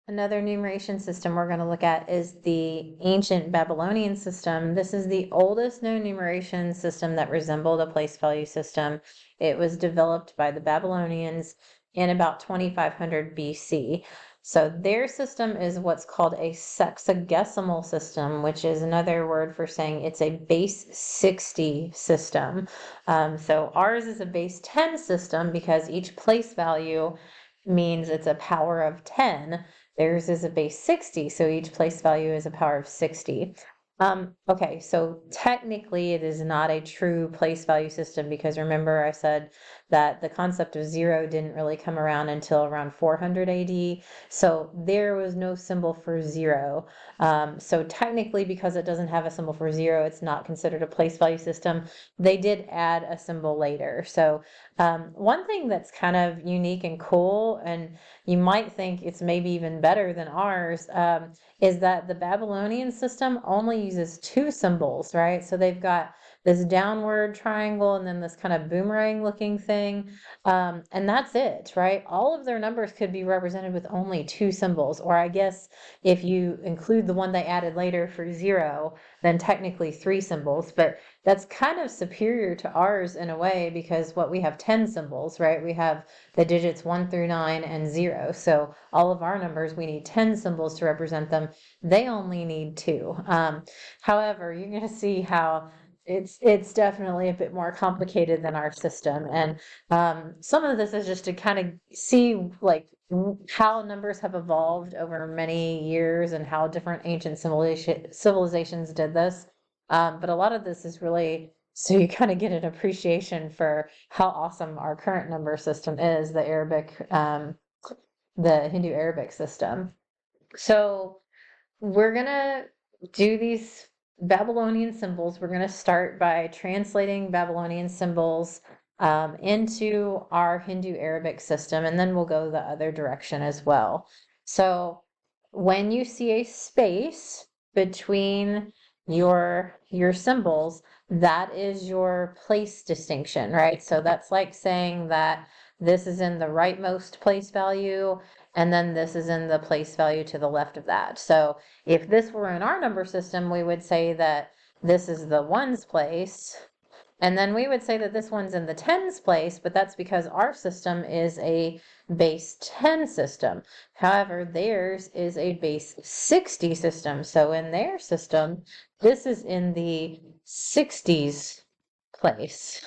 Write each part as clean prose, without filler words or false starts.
Another numeration system we're going to look at is the ancient Babylonian system. This is the oldest known numeration system that resembled a place value system. It was developed by the Babylonians in about 2500 BC. So their system is what's called a sexagesimal system, which is another word for saying it's a base 60 system. So ours is a base 10 system because each place value means it's a power of 10. Theirs is a base 60, so each place value is a power of 60. Okay, so technically it is not a true place value system because remember I said that the concept of zero didn't really come around until around 400 AD, so there was no symbol for zero. So technically, because it doesn't have a symbol for zero, it's not considered a place value system. They did add a symbol later. So one thing that's kind of unique and cool, and you might think it's maybe even better than ours, is that the Babylonian system only uses two symbols, right? So they've got this downward triangle and then this kind of boomerang looking thing. And that's it, right? All of their numbers could be represented with only two symbols, or I guess if you include the one they added later for zero, then technically three symbols. But that's kind of superior to ours in a way because what we have 10 symbols, right? We have the digits 1 through 9 and 0. So all of our numbers, we need 10 symbols to represent them. They only need two. However, you're going to see how it's definitely a bit more complicated than our system. And some of this is just to kind of see like how numbers have evolved over many years and how different ancient civilizations did this. But a lot of this is really so you kind of get an appreciation for how awesome our current number system is, the Hindu Arabic system. So we're gonna do these Babylonian symbols. We're gonna start by translating Babylonian symbols into our Hindu Arabic system, and then we'll go the other direction as well. So when you see a space between your symbols, that is your place distinction, right? So that's like saying that this is in the rightmost place value, and then this is in the place value to the left of that. So if this were in our number system, we would say that this is the ones place, and then we would say that this one's in the tens place, but that's because our system is a base 10 system. However, theirs is a base 60 system. So in their system, this is in the 60s place.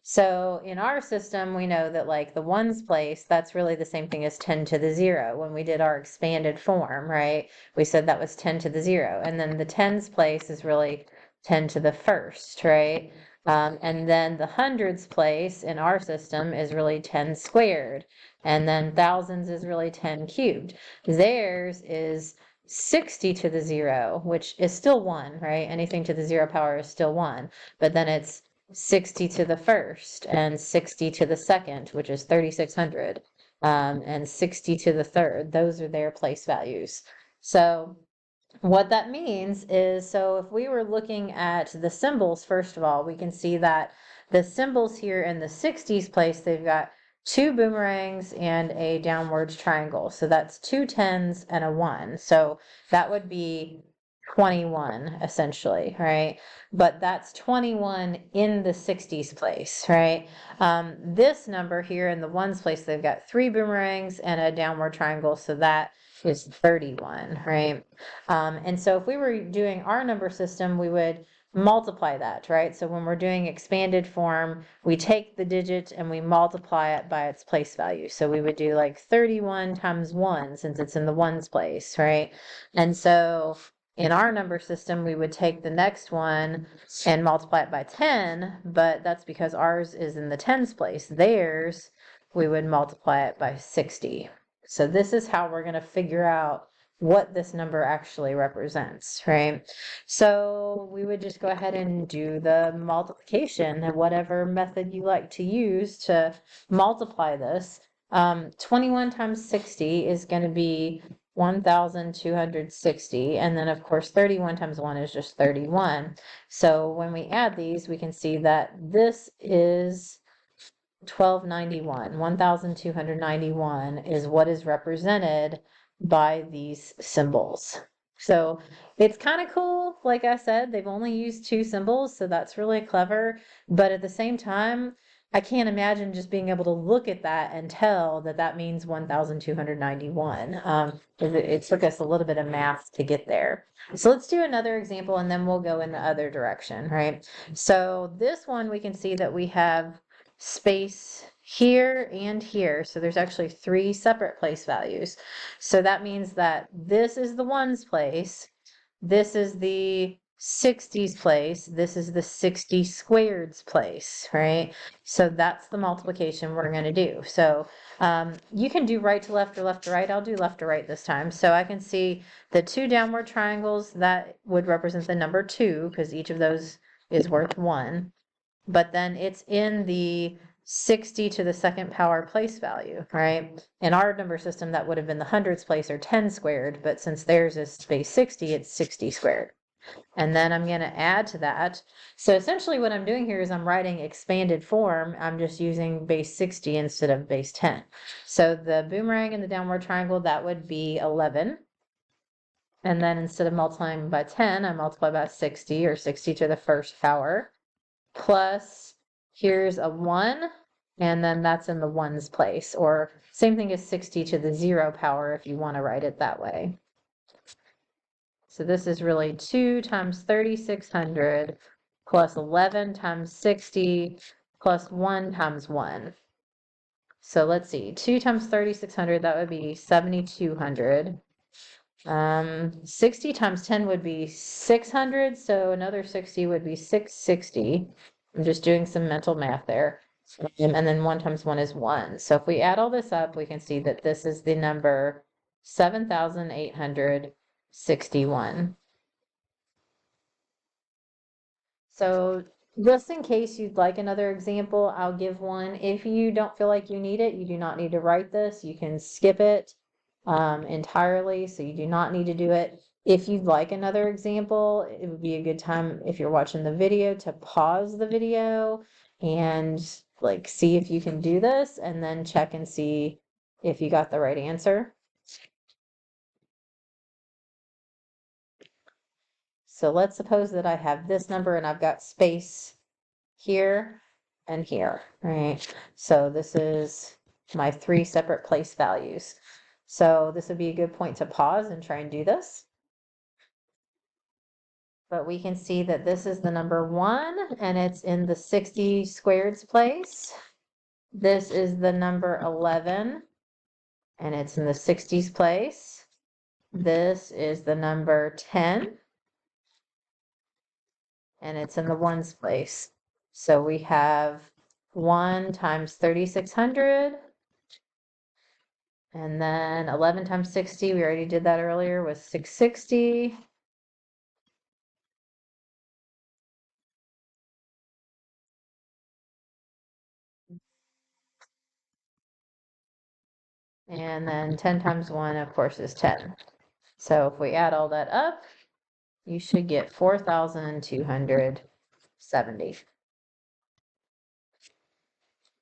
So in our system, we know that like the ones place, that's really the same thing as 10 to the 0. When we did our expanded form, right? We said that was 10 to the 0. And then the tens place is really 10 to the first, right? And then the hundreds place in our system is really 10 squared. And then thousands is really 10 cubed. Theirs is 60 to the 0, which is still 1, right? Anything to the 0 power is still 1. But then it's 60 to the first and 60 to the second, which is 3600, and 60 to the third. Those are their place values. So what that means is, so if we were looking at the symbols, first of all, we can see that the symbols here in the 60s place, they've got two boomerangs and a downward triangle. So that's two tens and a 1. So that would be 21 essentially, right? But that's 21 in the 60s place, right? This number here in the ones place, they've got three boomerangs and a downward triangle, so that is 31, right? And so if we were doing our number system, we would multiply that, right? So when we're doing expanded form, we take the digit and we multiply it by its place value. So we would do like 31 times 1 since it's in the ones place, right? And so in our number system, we would take the next one and multiply it by 10, but that's because ours is in the tens place. Theirs, we would multiply it by 60. So this is how we're going to figure out what this number actually represents, right? So we would just go ahead and do the multiplication and whatever method you like to use to multiply this. 21 times 60 is going to be 1,260, and then of course 31 times 1 is just 31. So when we add these, we can see that this is 1291, 1291 is what is represented by these symbols. So it's kind of cool. Like I said, they've only used two symbols, so that's really clever. But at the same time, I can't imagine just being able to look at that and tell that that means 1291. It took us a little bit of math to get there. So let's do another example and then we'll go in the other direction, right? So this one, we can see that we have space here and here. So there's actually three separate place values. So that means that this is the ones place, this is the 60s place, this is the 60 squareds place, right? So that's the multiplication we're going to do. So you can do right to left or left to right. I'll do left to right this time. So I can see the two downward triangles that would represent the number 2 because each of those is worth 1. But then it's in the 60 to the second power place value, right? In our number system, that would have been the hundreds place or 10 squared, but since theirs is base 60, it's 60 squared. And then I'm going to add to that. So essentially what I'm doing here is I'm writing expanded form. I'm just using base 60 instead of base 10. So the boomerang and the downward triangle, that would be 11. And then instead of multiplying by 10, I multiply by 60 or 60 to the first power. Plus, here's a 1, and then that's in the ones place, or same thing as 60 to the 0 power if you want to write it that way. So this is really 2 times 3600 plus 11 times 60 plus 1 times 1. So let's see, 2 times 3600, that would be 7200. 60 times 10 would be 600, so another 60 would be 660. I'm just doing some mental math there. And then 1 times 1 is 1. So if we add all this up, we can see that this is the number 7,861. So just in case you'd like another example, I'll give one. If you don't feel like you need it, you do not need to write this. You can skip it entirely, so you do not need to do it. If you'd like another example, it would be a good time if you're watching the video to pause the video and like see if you can do this and then check and see if you got the right answer. So let's suppose that I have this number and I've got space here and here, right? So this is my 3 separate place values. So this would be a good point to pause and try and do this. But we can see that this is the number 1 and it's in the 60 squareds place. This is the number 11 and it's in the 60s place. This is the number 10 and it's in the ones place. So we have 1 times 3600. And then 11 times 60, we already did that earlier, was 660. And then 10 times 1, of course, is 10. So if we add all that up, you should get 4,270.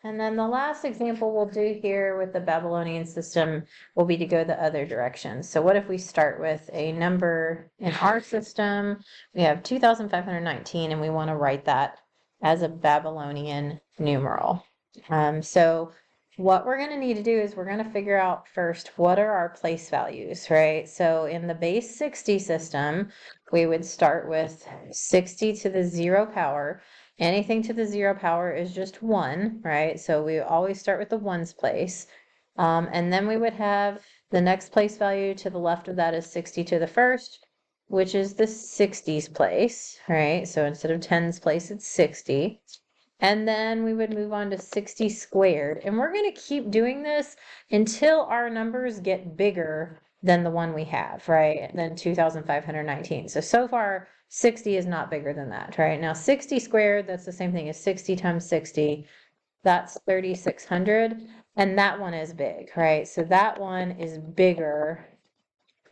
And then the last example we'll do here with the Babylonian system will be to go the other direction. So what if we start with a number in our system? We have 2,519 and we want to write that as a Babylonian numeral. So what we're going to need to do is we're going to figure out first what are our place values, right? So in the base 60 system, we would start with 60 to the 0 power. Anything to the 0 power is just 1, right? So we always start with the ones place. And then we would have the next place value to the left of that is 60 to the first, which is the 60s place, right? So instead of 10's place, it's 60. And then we would move on to 60 squared. And we're going to keep doing this until our numbers get bigger than the one we have, right? Than 2,519. So far, 60 is not bigger than that, right? Now 60 squared, that's the same thing as 60 times 60. That's 3,600. And that one is big, right? So that one is bigger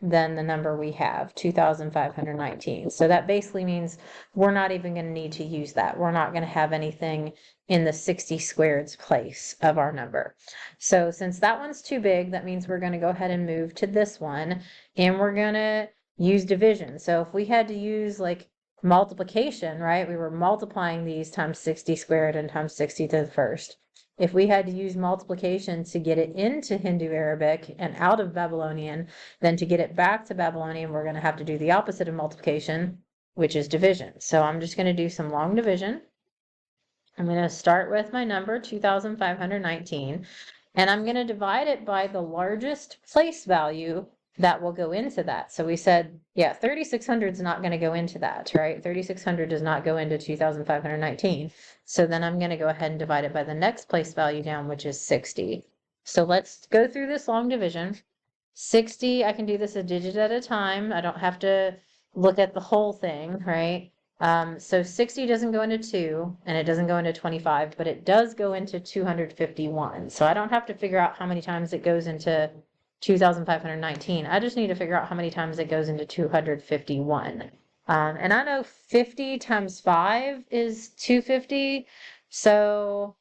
than the number we have, 2,519. So that basically means we're not even going to need to use that. We're not going to have anything in the 60 squareds place of our number. So since that one's too big, that means we're going to go ahead and move to this one, and we're going to use division. So if we had to use like multiplication, right? We were multiplying these times 60 squared and times 60 to the first. If we had to use multiplication to get it into Hindu Arabic and out of Babylonian, then to get it back to Babylonian, we're going to have to do the opposite of multiplication, which is division. So I'm just going to do some long division. I'm going to start with my number, 2,519, and I'm going to divide it by the largest place value that will go into that. So we said, yeah, 3,600 is not going to go into that, right? 3,600 does not go into 2,519. So then I'm going to go ahead and divide it by the next place value down, which is 60. So let's go through this long division. 60, I can do this a digit at a time. I don't have to look at the whole thing, right? So 60 doesn't go into 2, and it doesn't go into 25, but it does go into 251. So I don't have to figure out how many times it goes into 2,519. I just need to figure out how many times it goes into 251. And I know 50 times 5 is 250, so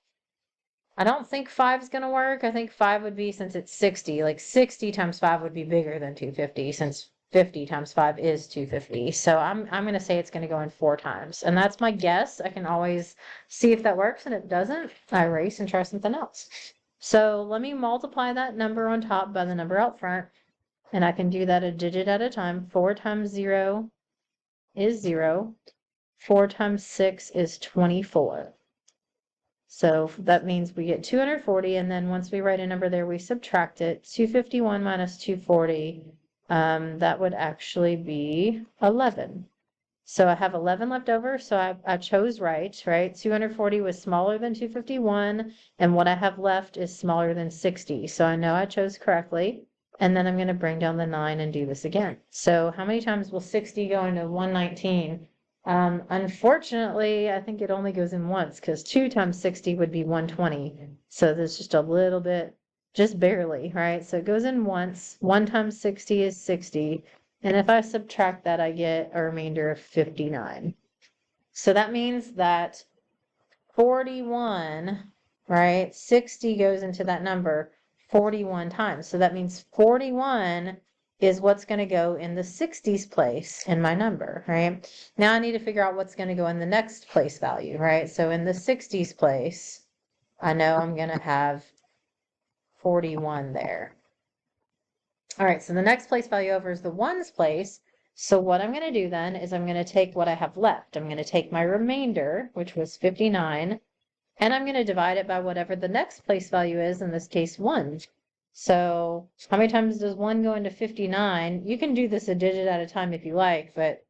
I don't think 5 is going to work. I think 5 would be, since it's 60, like 60 times 5 would be bigger than 250, since 50 times 5 is 250. So I'm going to say it's going to go in 4 times. And that's my guess. I can always see if that works, and if it doesn't, I erase and try something else. So let me multiply that number on top by the number out front, and I can do that a digit at a time. 4 times 0 is 0. 4 times 6 is 24. So that means we get 240, and then once we write a number there, we subtract it. 251 minus 240, that would actually be 11. So I have 11 left over, so I chose right? 240 was smaller than 251, and what I have left is smaller than 60. So I know I chose correctly, and then I'm going to bring down the 9 and do this again. So how many times will 60 go into 119? Unfortunately, I think it only goes in once, because 2 times 60 would be 120. So there's just a little bit, just barely, right? So it goes in once. 1 times 60 is 60. And if I subtract that, I get a remainder of 59. So that means that 41, right? 60 goes into that number 41 times. So that means 41 is what's going to go in the 60s place in my number, right? Now I need to figure out what's going to go in the next place value, right? So in the 60s place, I know I'm going to have 41 there. All right, so the next place value over is the ones place. So what I'm going to do then is I'm going to take what I have left. I'm going to take my remainder, which was 59, and I'm going to divide it by whatever the next place value is, in this case 1. So how many times does 1 go into 59? You can do this a digit at a time if you like, but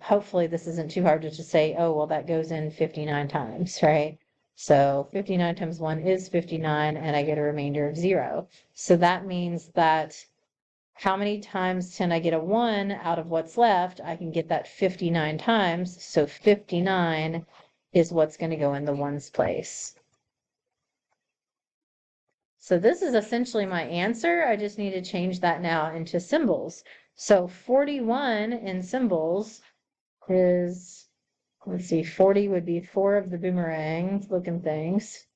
hopefully this isn't too hard to just say, oh, well, that goes in 59 times, right? So 59 times 1 is 59, and I get a remainder of 0. So that means that how many times can I get a 1 out of what's left? I can get that 59 times. So 59 is what's going to go in the ones place. So this is essentially my answer. I just need to change that now into symbols. So 41 in symbols is, let's see, 40 would be 4 of the boomerang looking things.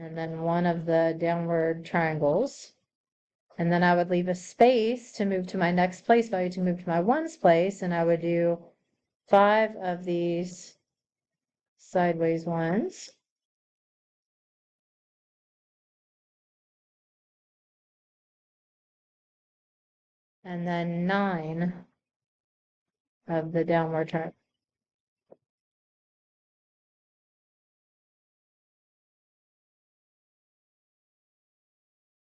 And then 1 of the downward triangles. And then I would leave a space to move to my next place value, to move to my ones place, and I would do 5 of these sideways ones. And then 9 of the downward triangle.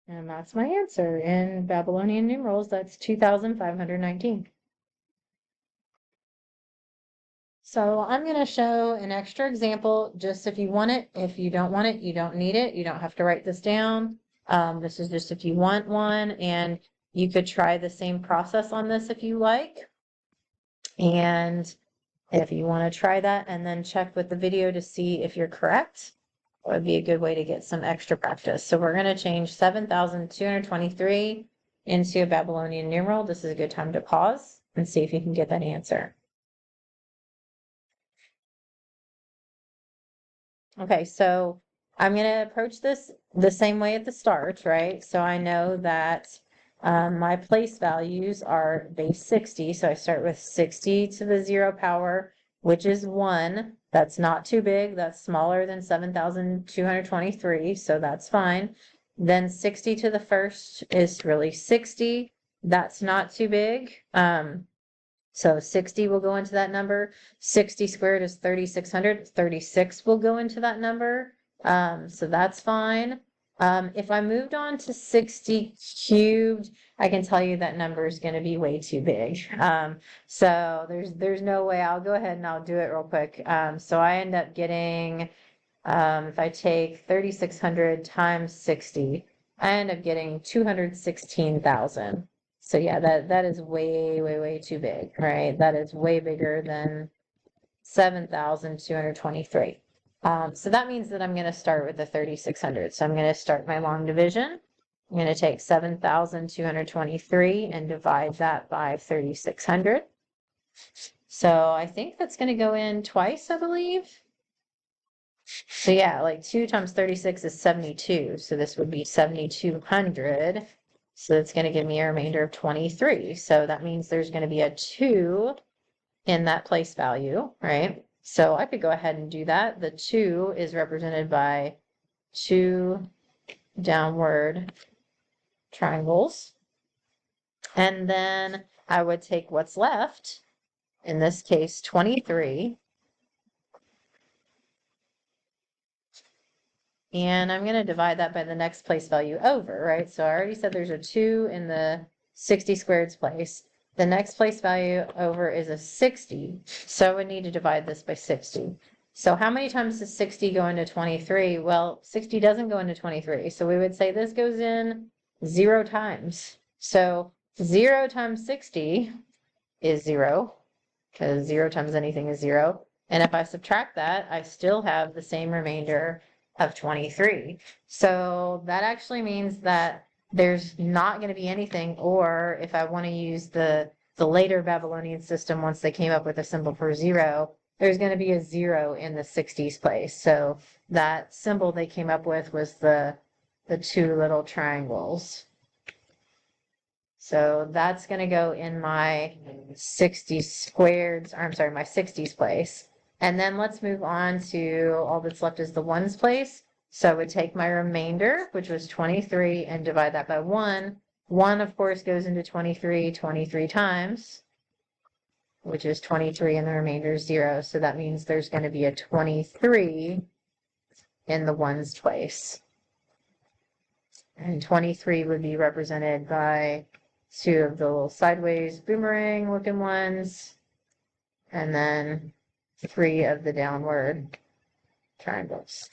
And that's my answer. In Babylonian numerals, that's 2,519. So I'm going to show an extra example just if you want it. If you don't want it, you don't need it. You don't have to write this down. This is just if you want one, and you could try the same process on this if you like. And if you want to try that and then check with the video to see if you're correct. would be a good way to get some extra practice. So we're going to change 7,223 into a Babylonian numeral. This is a good time to pause and see if you can get that answer. Okay, so I'm going to approach this the same way at the start, right? So I know that my place values are base 60. So I start with 60 to the 0 power, which is 1. That's not too big. That's smaller than 7,223. So that's fine. Then 60 to the first is really 60. That's not too big. So 60 will go into that number. 60 squared is 3,600. 36 will go into that number. So that's fine. If I moved on to 60 cubed, I can tell you that number is going to be way too big. So there's no way. I'll go ahead and I'll do it real quick. So I end up getting, if I take 3,600 times 60, I end up getting 216,000. So yeah, that is way too big, right? That is way bigger than 7,223. So that means that I'm going to start with the 3,600. So I'm going to start my long division. I'm going to take 7,223 and divide that by 3,600. So I think that's going to go in twice, I believe. So yeah, like 2 times 36 is 72. So this would be 7,200. So it's going to give me a remainder of 23. So that means there's going to be a 2 in that place value, right? So I could go ahead and do that. The 2 is represented by 2 downward triangles. And then I would take what's left, in this case 23, and I'm going to divide that by the next place value over, right? So I already said there's a 2 in the 60 squareds place. The next place value over is a 60, so I would need to divide this by 60. So how many times does 60 go into 23? Well, 60 doesn't go into 23, so we would say this goes in 0 times. So 0 times 60 is 0, because 0 times anything is 0. And if I subtract that, I still have the same remainder of 23. So that actually means that there's not going to be anything, or if I want to use the later Babylonian system, once they came up with a symbol for 0, there's going to be a 0 in the 60s place. So that symbol they came up with was the 2 little triangles. So that's going to go in my 60 squareds, or I'm sorry, my 60s place. And then let's move on to all that's left is the ones place. So I would take my remainder, which was 23, and divide that by 1. 1, of course, goes into 23 times, which is 23, and the remainder is 0. So that means there's going to be a 23 in the ones place. And 23 would be represented by 2 of the little sideways boomerang looking ones, and then 3 of the downward triangles.